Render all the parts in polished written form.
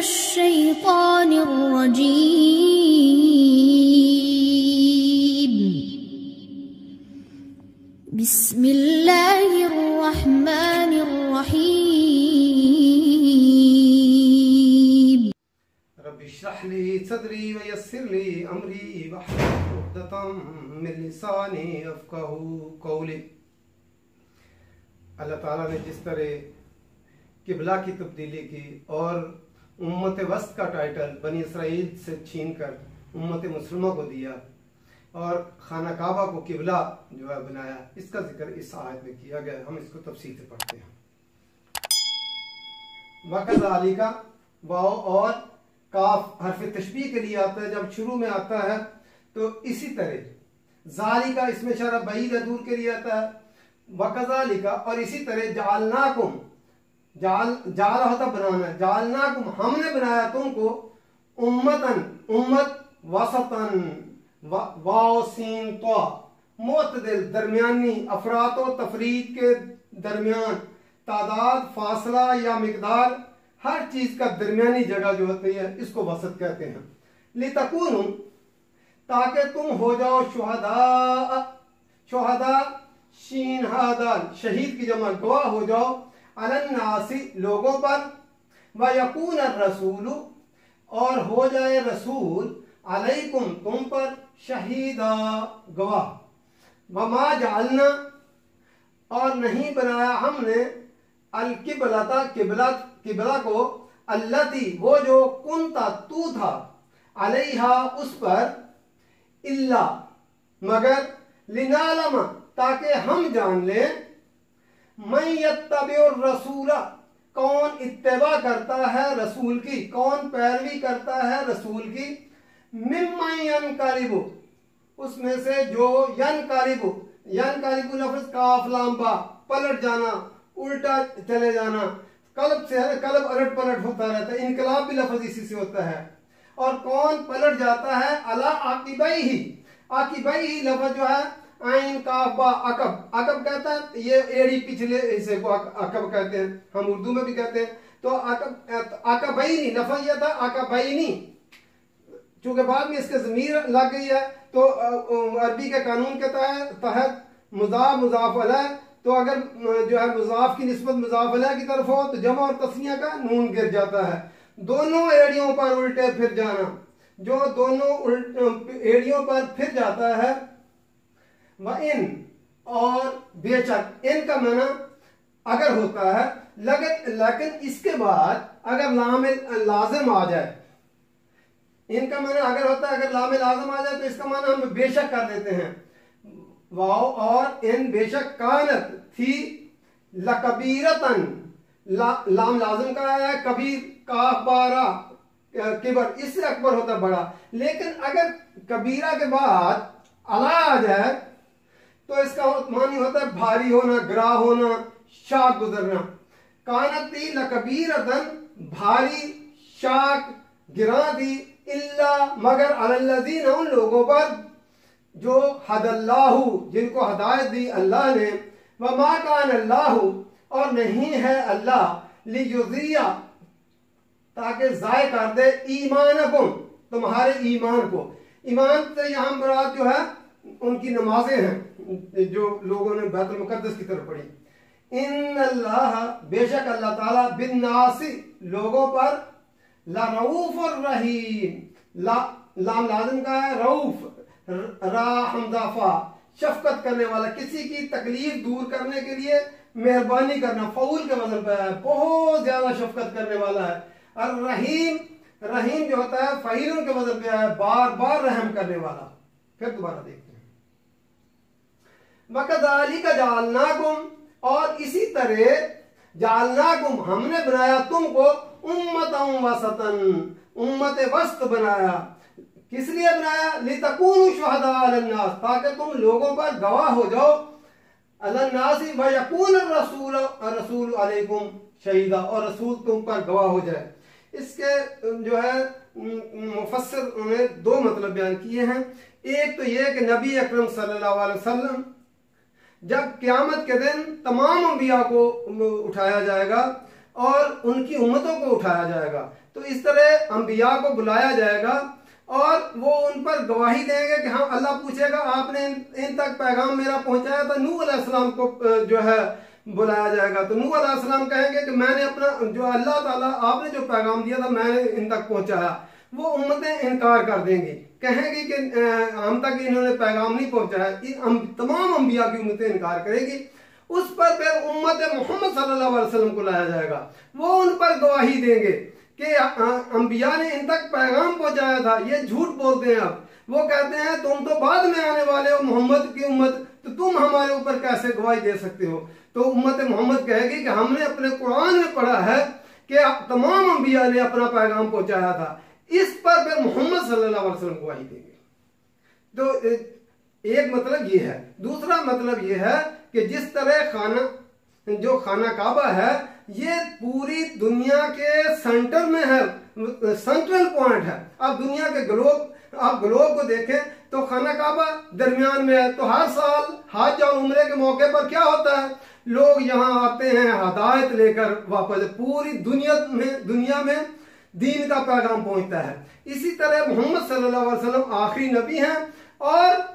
मिनश्शैतानिर रजीम। बिस्मिल्लाहिर रहमानिर रहीम। Rabbi इश्रह ली सदरी व यस्सिर ली अमरी वहलुल उक़दतम मिन लिसानी यफ़क़हू क़ौली। अल्लाह ताला ने जिस तरह किबला की तब्दीली की और उम्मत वस्त का टाइटल बनी इसराइल से छीनकर उम्मत मुस्लिमा को दिया और खाना काबा को किबला जो है बनाया, इसका जिक्र इस आयत में किया गया। हम इसको तफसील से पढ़ते हैं। वकज़ालिका वाव और काफ हर्फ तशबीह के लिए आता है। जब शुरू में आता है तो इसी तरह, ज़ालिका इसमें इशारा बईद दूर के लिए आता है। वकज़ालिका और इसी तरह जालनाकुम, जाल होता बनाना, जालनाकुम हमने बनाया तुमको उम्मतन उम्मत वसतन वाव सीन तो मुतदिल दरमियानी, अफरात व तफरीद के दरमियान, तादाद फासला या मिकदार हर चीज का दरमियानी जगह जो होती है इसको वसत कहते हैं। लितकूनु ताकि तुम हो जाओ शुहदा शीन हादाल शहीद की जमा गवाह हो जाओ, अलन्नासी लोगों पर, व यकून रसूल और हो जाए रसूल, अलैकुम तुम पर, शहीदा गवाह। वमा जालना और नहीं बनाया हमने, अल किबलता किबला को, अल्लती वो जो, कुंता तू था, अलैहा उस पर, इल्ला मगर, लिनालमा ताकि हम जान लें, मैं यत्तबिउर रसूला कौन इत्तबा करता है रसूल की, कौन पैरवी करता है रसूल की, मिम्मन यनकलिबु उसमें से जो, यनकलिबु लफ्ज काफ लाम बा पलट जाना, उल्टा चले जाना, कल्ब से है, कल्ब अलट पलट होता रहता है, इनकलाब भी लफ्ज इसी से होता है। और कौन पलट जाता है, अला आकिबई लफ्ज जो है आइन काफ बा अकब, अकब कहता है ये एड़ी पिछले हिस्से को अकब कहते हैं, हम उर्दू में भी कहते हैं। तो अकबैनी लफ्ज यह था, अकबैनी चूंकि बाद में इसके ज़मीर लग गई है तो अरबी के कानून के तहत मुज़ाफ मुज़ाफ अलैह, तो अगर जो है मुज़ाफ की निस्बत मुज़ाफ अलैह की तरफ हो तो जमा और तस्निया का नून गिर जाता है। दोनों एड़ियों पर उल्टे फिर जाना, जो दोनों एड़ियों पर फिर जाता है। व इन और बेशक, इन का माना अगर होता है, लेकिन इसके बाद अगर लाजिम आ जाए, इनका माना अगर होता है अगर लामे लाजिम आ जाए तो इसका माना हम बेशक कर देते हैं। वाव और इन बेशक कानत थी, लकबीरतन लाम लाजिम का आया है, कबीर काफ बारा किबर इससे अकबर होता है बड़ा, लेकिन अगर कबीरा के बाद अला आ जाए तो इसका मानी होता है भारी होना, गिरा होना, शाक गुजरना। कानत थी लकबीरतन भारी, शाक गिरा दी, इल्ला मगर, अलल्लज़ीन उन लोगों पर जो हदल्लाहु जिनको हदायत दी अल्लाह ने, व मा कान अल्लाहु और नहीं है अल्लाह, लियुज़िया ताकि ज़ाय कर दे, ईमानकुम तुम्हारे ईमान को। ईमान से यहाँ मुराद जो है उनकी नमाजें हैं जो लोगों ने बैतुल मुक़द्दस की तरफ पढ़ी। इन अल्लाह बेशक अल्लाह ताला बिन नासी लोगों पर, ला रऊफ और रहीम लाम लाजिम का है, रऊफ रा हमजाफा शफकत करने वाला, किसी की तकलीफ दूर करने के लिए मेहरबानी करना, फऊल के वजन पे है, बहुत ज्यादा शफकत करने वाला है। और रहीम जो होता है फ़ईलों के वजन पे है, बार बार रहम करने वाला। फिर दोबारा देखते हैं। वकज़ालिका जालनाकुम और इसी तरह जालनाकुम हमने बनाया तुमको, उम्मतन वसतन उम्मत वस्त बनाया। किस लिए बनाया, लितकूनु शुहदा अलन्नास ताकि तुम लोगों पर गवाह हो जाओ, अलन्नास व यकून रसूल अलैकुम शहीदा और रसूल तुम पर गवाह हो जाए। इसके जो है मुफस्सिर ने दो मतलब बयान किए हैं। एक तो ये कि नबी अकरम सल्लल्लाहु अलैहि वसल्लम जब क़यामत के दिन तमाम अंबिया को उठाया जाएगा और उनकी उम्मतों को उठाया जाएगा। तो इस तरह अंबिया को बुलाया जाएगा और वो उन पर गवाही देंगे कि हाँ, अल्लाह पूछेगा आपने इन तक पैगाम मेरा पहुंचाया था। नूह अलैहिस्सलाम को जो है बुलाया जाएगा, तो नूह अलैहिस्सलाम कहेंगे कि मैंने अपना जो अल्लाह ताला आपने जो पैगाम दिया था मैंने इन तक पहुंचाया। वो उम्मतें इनकार कर देंगी, कहेंगी कि हम तक इन्होंने पैगाम नहीं पहुंचाया। तमाम अंबिया की उम्मतें इनकार करेगी। उस पर फिर उम्मत मोहम्मद सल्लल्लाहु अलैहि वसल्लम को लाया जाएगा। वो उन पर गवाही देंगे कि अंबिया ने इन तक पैगाम पहुंचाया था, ये झूठ बोलते हैं। अब वो कहते हैं तुम तो बाद में आने वाले हो, मोहम्मद की उम्मत, तो तुम हमारे ऊपर कैसे गवाही दे सकते हो। तो उम्मत मोहम्मद कहेगी कि हमने अपने कुरान में पढ़ा है कि तमाम अंबिया ने अपना पैगाम पहुंचाया था। इस पर फिर मोहम्मद सल्लल्लाहु अलैहि वसल्लम गवाही देंगे। तो एक मतलब ये है। दूसरा मतलब ये है कि जिस तरह खाना काबा है ये पूरी दुनिया के सेंटर में है, सेंट्रल पॉइंट है। अब दुनिया के ग्लोब को देखें तो खाना काबा दरमियान में है। तो हर साल हज और उम्रे के मौके पर क्या होता है, लोग यहाँ आते हैं हदायत लेकर वापस। पूरी दुनिया में दीन का पैगाम पहुंचता है। इसी तरह मोहम्मद सल्लल्लाहु अलैहि वसल्लम आखिरी नबी हैं और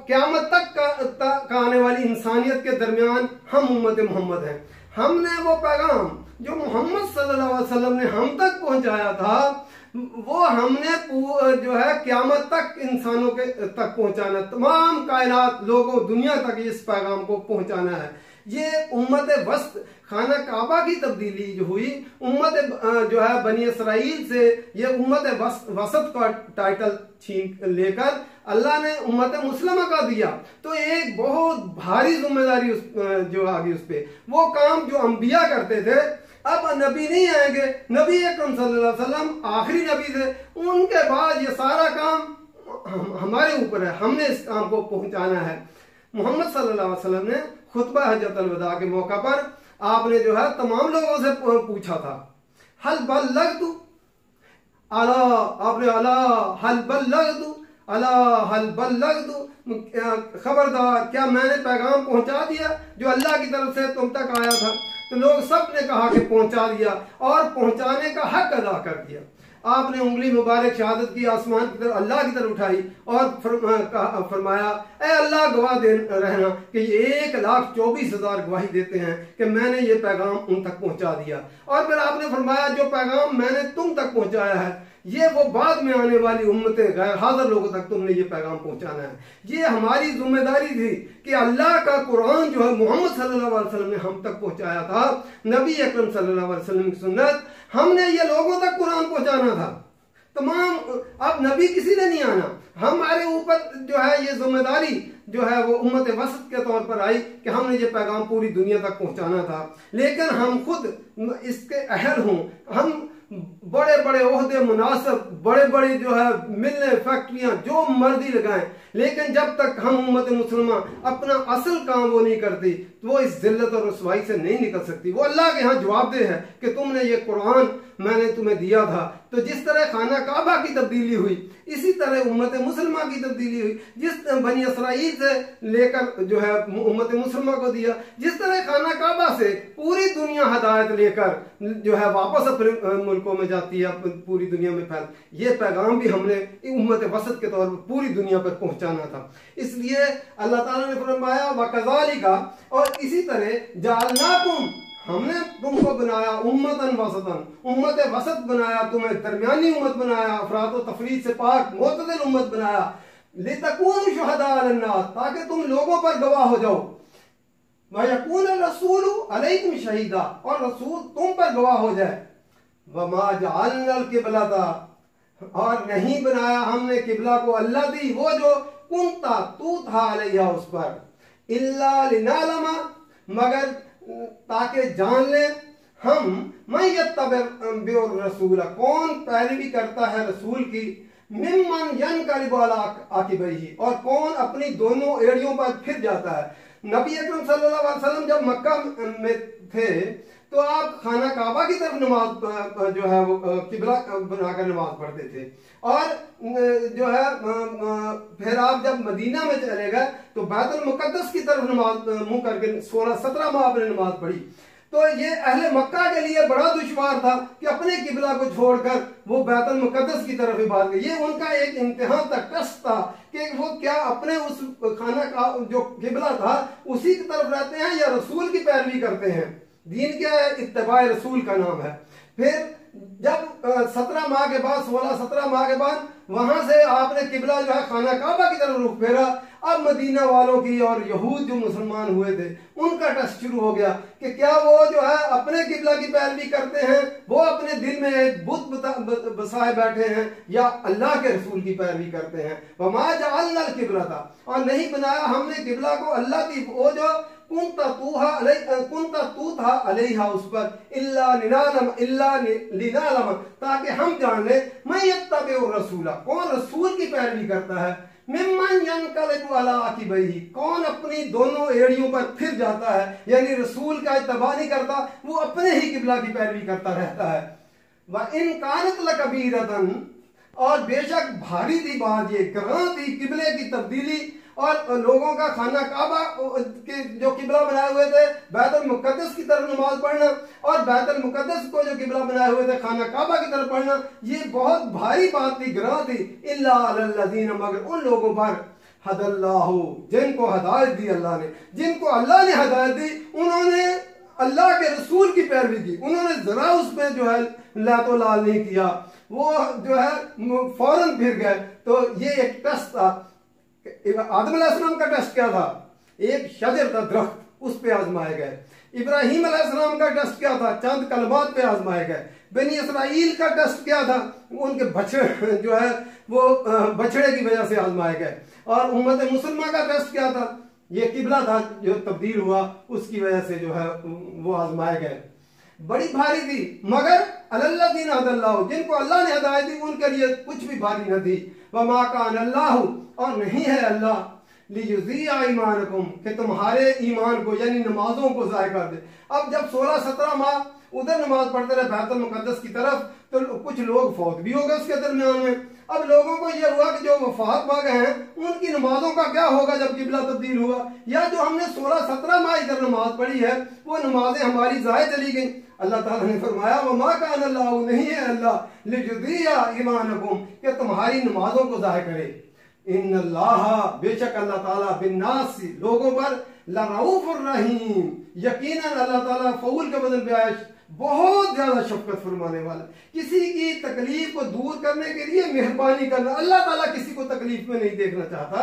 क़यामत तक आने वाली इंसानियत के दरमियान हम उम्मत मोहम्मद हैं। हमने वो पैगाम जो मोहम्मद सल्लल्लाहु अलैहि वसल्लम ने हम तक पहुंचाया था वो हमने जो है क़यामत तक इंसानों के तक पहुंचाना, तमाम कायनात लोगों दुनिया तक इस पैगाम को पहुंचाना है। ये उम्मत वस्त खाना काबा की तब्दीली जो हुई, उम्मत जो है बनी इसराइल से ये उम्मत वसत का टाइटल छीन लेकर अल्लाह ने उम्मत मुस्लिमा का दिया। तो एक बहुत भारी जिम्मेदारी जो आ गई उस पे। वो काम जो अंबिया करते थे, अब नबी नहीं आएंगे, नबी अकरम सल्लल्लाहु अलैहि वसल्लम आखिरी नबी थे, उनके बाद ये सारा काम हमारे ऊपर है, हमने इस काम को पहुंचाना है। मोहम्मद सल्लल्लाहु अलैहि वसल्लम ने खुतबा हज्जतुल वदा के मौका पर आपने जो है तमाम लोगों से पूछा था, हल बल्लगतु अला, आपने अला हल बल्लगतु अला हल बल्लगतु, खबरदार क्या मैंने पैगाम पहुंचा दिया जो अल्लाह की तरफ से तुम तक आया था। तो लोग सब ने कहा कि पहुंचा दिया और पहुंचाने का हक अदा कर दिया। आपने उंगली मुबारक शहादत की आसमान की तरफ अल्लाह की तरफ उठाई और फरमाया, ए अल्लाह गवाह दे रहना कि 1,24,000 गवाही देते हैं कि मैंने ये पैगाम उन तक पहुंचा दिया। और फिर आपने फरमाया जो पैगाम मैंने तुम तक पहुंचाया है ये वो बाद में आने वाली उम्मतें गैर हाजिर लोगों तक तुमने ये पैगाम पहुंचाना है। ये हमारी जिम्मेदारी थी कि अल्लाह का कुरान जो है मोहम्मद सल्लल्लाहु अलैहि वसल्लम ने हम तक पहुंचाया था, नबी अकरम सल्लल्लाहु अलैहि वसल्लम की सुन्नत, हमने ये लोगों तक कुरान पहुंचाना था। तमाम अब नबी किसी ने नहीं आना, हमारे ऊपर जो है ये जिम्मेदारी जो है वो उम्मत वसत के तौर पर आई कि हमने ये पैगाम पूरी दुनिया तक पहुंचाना था। लेकिन हम खुद इसके अहल हों, हम बड़े बड़े ओहदे मुनासिब, बड़े बड़े जो है मिलने फैक्ट्रियां जो मर्जी लगाएं, लेकिन जब तक हम उम्मत मुसलमान अपना असल काम वो नहीं करती तो वो इस जिल्लत और रसवाई से नहीं निकल सकती। वो अल्लाह के यहाँ जवाबदेह है कि तुमने ये कुरान मैंने तुम्हें दिया था। तो जिस तरह खाना काबा की तब्दीली हुई इसी तरह उम्मत मुसलमा की तब्दीली हुई। जिस बनी इसराइल से लेकर जो है उम्मत मुसलमा को दिया, जिस तरह खाना काबा से पूरी दुनिया हदायत लेकर जो है वापस अपने मुल्कों में जाती है, पूरी दुनिया में फैल, ये पैगाम भी हमने उम्मत वसत के तौर पर पूरी दुनिया पर पहुंचाना था। इसलिए अल्लाह ताला ने फरमाया वकज़ालिका, और इसी तरह जालनाकुम, हमने तुमको बनाया उम्मतन वसतन, उम्मत वसत बनाया, तुम्हें दरमियानी उम्मत बनाया, अफरात व तफरीद से पाक मुतदिल उम्मत बनाया, लितकूनु शुहदा अलन्नास, ताकि तुम लोगों पर गवाह हो जाओ, व यकून रसूलु अलैकुम शहीदा, और रसूल तुम पर गवाह हो जाए, वमा जअलनल किबलता, और नहीं बनाया हमने किबला को, अल्लाह दी वो जो कुंता तू था अलैहा उस पर, इल्ला लिनालमा, मगर ताकि जान ले हम मैं यत्तबिर रसूल, कौन पैरवी करता है रसूल की, मिम्मन यनकलिबु अला आकिबैहि, और कौन अपनी दोनों एड़ियों पर फिर जाता है। नबी अकरम सल्लल्लाहु अलैहि वसल्लम जब मक्का में थे तो आप खाना काबा की तरफ नमाज जो है वो किबला बनाकर नमाज पढ़ते थे, और जो है फिर आप जब मदीना में चले गए तो बैतुल मुकद्दस की तरफ नमाज मुंह करके 16-17 माह आपने नमाज पढ़ी। तो ये अहले मक्का के लिए बड़ा दुश्वार था कि अपने किबला को छोड़कर वो बैतुल मुकद्दस की तरफ ही भाग गए। ये उनका एक इंतहा तक कष्ट था कि वो क्या अपने उस खाना का जो किबला था उसी की तरफ रहते हैं या रसूल की पैरवी करते हैं। दीन क्या है? इत्तिबा रसूल का नाम है। फिर जब 17 माह के बाद 16-17 माह के बाद वहां से आपने किबला जो है खाना काबा की तरफ रुख फेरा। अब मदीना वालों की और यहूद जो मुसलमान हुए थे उनका टेस्ट शुरू हो गया कि क्या वो जो है अपने किबला की पैरवी करते हैं, वो अपने दिल में एक बुत बसाए बैठे हैं, या अल्लाह के रसूल की पैरवी करते हैं। वमा जअलना किबला था, और नहीं बनाया हमने किबला को अल्लाह की, वो जो कुंता तू था अलैहा उस पर, इल्ला लिनालम ताकि हम जान ले मैं यत्तबिउ रसूला कौन रसूल की पैरवी करता है, मिम्मन यनकलिबु अला अकीबैहि कौन अपनी दोनों एड़ियों पर फिर जाता है, यानी रसूल का इत्तबा नहीं करता, वो अपने ही किबला की पैरवी करता रहता है। व इन कानत लकबीरतन और बेशक भारी थी बात, ये गरां थी किबले की तब्दीली और लोगों का खाना काबा के जो किबला बनाए हुए थे बैतुल मुकद्दस की तरफ नमाज पढ़ना और बैतुल मुकद्दस को जो किबला बनाए हुए थे खाना काबा की तरफ पढ़ना, ये बहुत भारी बात थी, ग्रां थी। इल्ला अलल्लज़ीना मगर उन लोगों पर हदल्लाहु जिनको हिदायत दी अल्लाह ने, जिनको अल्लाह ने हिदायत दी उन्होंने अल्लाह के रसूल की पैरवी की, उन्होंने जरा उसमें जो है लातो लाल नहीं किया, वो जो है फौरन फिर गए। तो ये एक टेस्ट था। आदम अलैहिस्सलाम का टेस्ट क्या था? एक शजर था दरख्त, उस पे आजमाए गए। इब्राहिम अलैहिस्सलाम का टेस्ट क्या था? चंद कलमात पे आजमाए गए। बनी इसराइल का टेस्ट क्या था? उनके बछड़े जो है वो बछड़े की वजह से आजमाए गए। और उम्मत मुसलमान का टेस्ट क्या था? ये किबला था जो तब्दील हुआ, उसकी वजह से जो है वो आजमाए गए। बड़ी भारी थी, मगर अलल्लज़ीना हदल्लाहु जिनको अल्लाह ने हिदायत दी उनके लिए कुछ भी भारी न थी। वमा कान अल्लाहु और नहीं है अल्लाह लियुज़िया ईमानकुम कि तुम्हारे ईमान को यानी नमाजों को ज़ाय कर दे। अब जब 16-17 माह उधर नमाज पढ़ते रहे बैतुल मुकद्दस की तरफ, तो कुछ लोग फौत भी हो गए उसके दरमियान में। अब लोगों को यह हुआ कि जो वफात पा गए हैं उनकी नमाजों का क्या होगा जब किबला तब्दील हुआ, या जो हमने 16-17 माह इधर नमाज पढ़ी है वो नमाजें हमारी ज़ाय चली गई। अल्लाह ताला ने फरमाया वमा कान अल्लाहु नहीं है अल्लाह लियुज़िया ईमानकुम कि तुम्हारी नमाजों को ज़ाय करे। इन्नल्लाह बेशक अल्लाह ताला बिन्नास लोगों पर लरऊफुर रहीम यकीनन अल्लाह ताला फऊल के बदल में बहुत ज्यादा शफकत फरमाने वाला, किसी की तकलीफ को दूर करने के लिए मेहरबानी करना। अल्लाह ताला किसी को तकलीफ में नहीं देखना चाहता,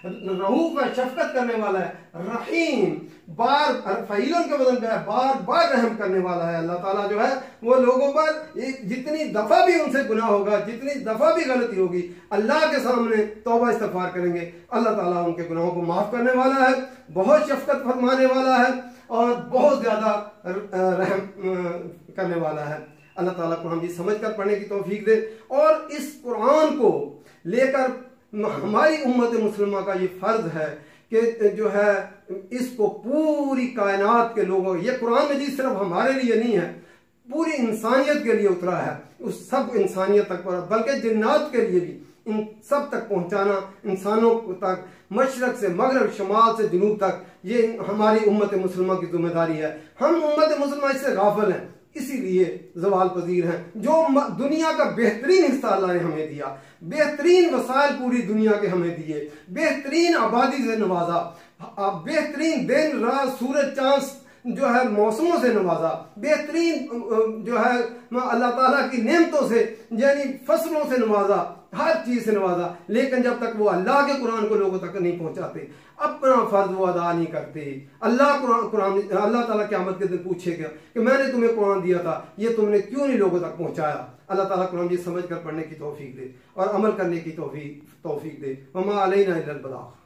रऊफ है, शफकत करने वाला है। रहीम बार फईलों के बदल में बार बार रहम करने वाला है। अल्लाह ताला जो है वो लोगों पर जितनी दफा भी उनसे गुनाह होगा, जितनी दफा भी गलती होगी, अल्लाह के सामने तौबा इस्तगफार करेंगे, अल्लाह ताला उनके गुनाहों को माफ करने वाला है, बहुत शफकत फरमाने वाला है और बहुत ज्यादा रहम करने वाला है। अल्लाह ताला को हम ये समझ कर पढ़ने की तौफीक दे और इस कुरान को लेकर हमारी उम्मत मुसलिमा का ये फर्ज है कि जो है इसको पूरी कायनात के लोगों, ये कुरान मजीद सिर्फ हमारे लिए नहीं है, पूरी इंसानियत के लिए उतरा है, उस सब इंसानियत तक बल्कि जिन्नात के लिए भी इन सब तक पहुंचाना, इंसानों तक मशरक से मगरब, शमाल से जुनूब तक, ये हमारी उम्मत मुसलिमा की जिम्मेदारी है। हम उम्मत मुसलिमा इससे गाफिल हैं, इसीलिए जवाल पजीर हैं। जो दुनिया का बेहतरीन हिस्सा अल्लाह ने हमें दिया, बेहतरीन वसाइल पूरी दुनिया के हमें दिए, बेहतरीन आबादी से नवाजा, बेहतरीन दिन रात सूरज चांद जो है मौसमों से नवाजा, बेहतरीन जो है अल्लाह ताला की नेमतों से यानी फसलों से नवाजा, हर चीज से नवाजा, लेकिन जब तक वो अल्लाह के कुरान को लोगों तक नहीं पहुंचाते, अपना फर्ज वो अदा नहीं करते, अल्लाह ताला क़यामत के दिन पूछेगा कि मैंने तुम्हें कुरान दिया था, ये तुमने क्यों नहीं लोगों तक पहुंचाया। अल्लाह ताला कुरान ये समझ कर पढ़ने की तौफीक दे और अमल करने की तौफीक दे। वमा अलैना इल्लल बलाग।